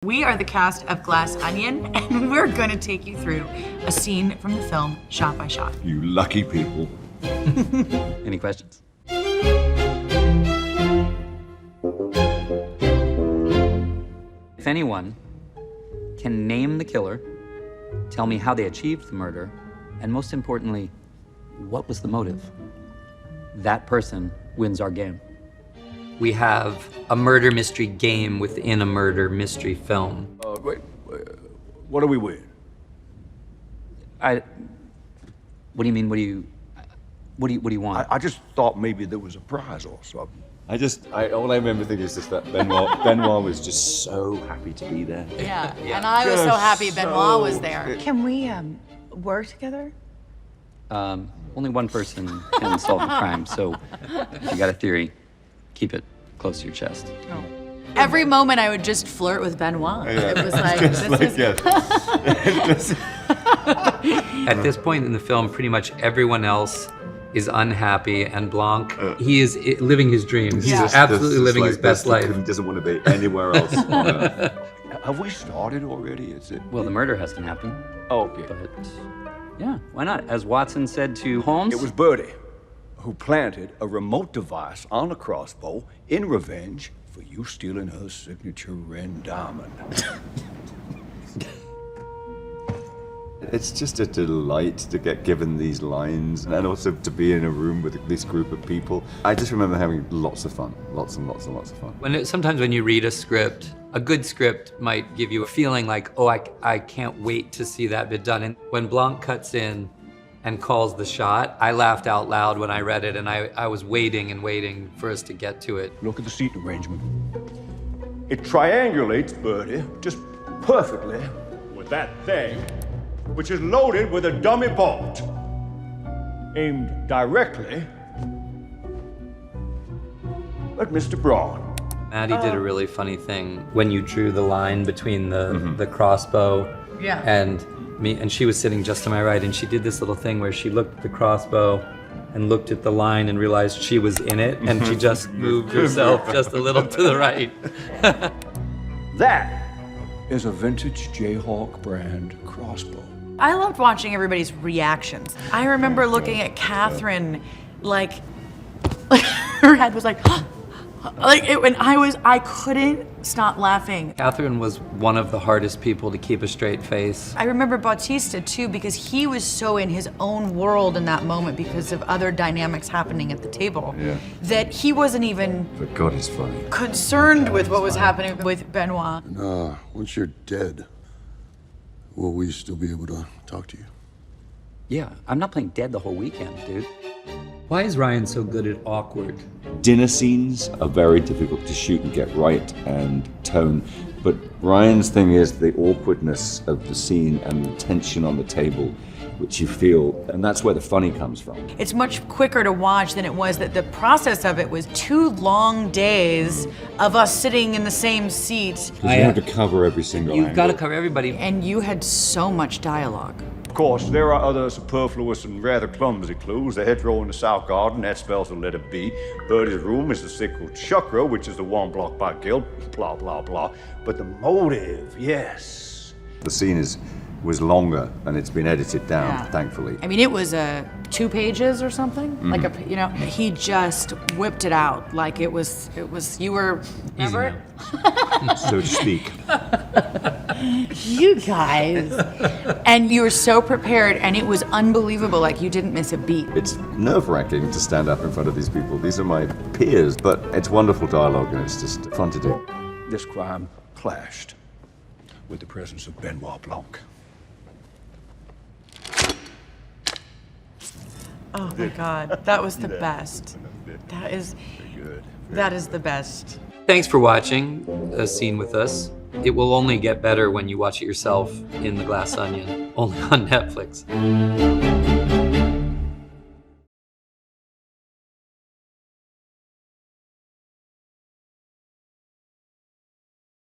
We are the cast of Glass Onion, and we're going to take you through a scene from the film, shot by shot. You lucky people. Any questions? If anyone can name the killer, tell me how they achieved the murder, and most importantly, what was the motive, that person wins our game. We have a murder mystery game within a murder mystery film. Wait, what do we win? What do you mean? What do you want? I just thought maybe there was a prize or something. All I remember thinking is just that Benoit was just so happy to be there. Yeah, and I was so happy Benoit was there. Can we work together? Only one person can solve the crime, so if you got a theory, keep it close to your chest. Oh. Every moment I would just flirt with Benoit. Yeah. It was like, At this point in the film, pretty much everyone else is unhappy, and Blanc, he is living his dream. He's absolutely living his best life. He doesn't want to be anywhere else on earth. Have we started already? Is it? Well, the murder hasn't happened. Oh, okay. But yeah, why not? As Watson said to Holmes, It was Bertie who planted a remote device on a crossbow in revenge for you stealing her signature red diamond. It's just a delight to get given these lines and also to be in a room with this group of people. I just remember having lots of fun, lots and lots and lots of fun. Sometimes when you read a script, a good script might give you a feeling like, oh, I can't wait to see that bit done. And when Blanc cuts in and calls the shot, I laughed out loud when I read it, and I was waiting and waiting for us to get to it. Look at the seat arrangement. It triangulates, Bertie, just perfectly with that thing, which is loaded with a dummy bolt, aimed directly at Mr. Braun. Maddie did a really funny thing when you drew the line between the crossbow and me, and she was sitting just to my right, and she did this little thing where she looked at the crossbow and looked at the line and realized she was in it, and she just moved herself just a little to the right. That is a vintage Jayhawk brand crossbow. I loved watching everybody's reactions. I remember looking at Catherine, like her head was like, I couldn't stop laughing. Catherine was one of the hardest people to keep a straight face. I remember Bautista too, because he was so in his own world in that moment because of other dynamics happening at the table, that he wasn't even But God, it's funny. concerned with what was happening with Benoit. Once you're dead, will we still be able to talk to you? Yeah, I'm not playing dead the whole weekend, dude. Why is Ryan so good at awkward? Dinner scenes are very difficult to shoot and get right and tone, but Ryan's thing is the awkwardness of the scene and the tension on the table, which you feel, and that's where the funny comes from. It's much quicker to watch than it was that the process of it was 2 long days of us sitting in the same seat. Because you have to cover every single You've got to angle. cover everybody. And you had so much dialogue. Of course, there are other superfluous and rather clumsy clues. The hedgerow in the south garden, that spells a letter B. Bertie's room is the secret chakra, which is the one blocked by guilt, blah, blah, blah. But the motive, yes. The scene was longer, and it's been edited down, thankfully. I mean, it was 2 pages or something. Like he just whipped it out like it was. You were. Remember it? So to speak. You guys, and you were so prepared, and it was unbelievable. Like you didn't miss a beat. It's nerve-wracking to stand up in front of these people. These are my peers, but it's wonderful dialogue, and it's just fun to do. This crime clashed with the presence of Benoit Blanc. Oh my God, that was the best. That is the best. Thanks for watching a scene with us. It will only get better when you watch it yourself in The Glass Onion, only on Netflix.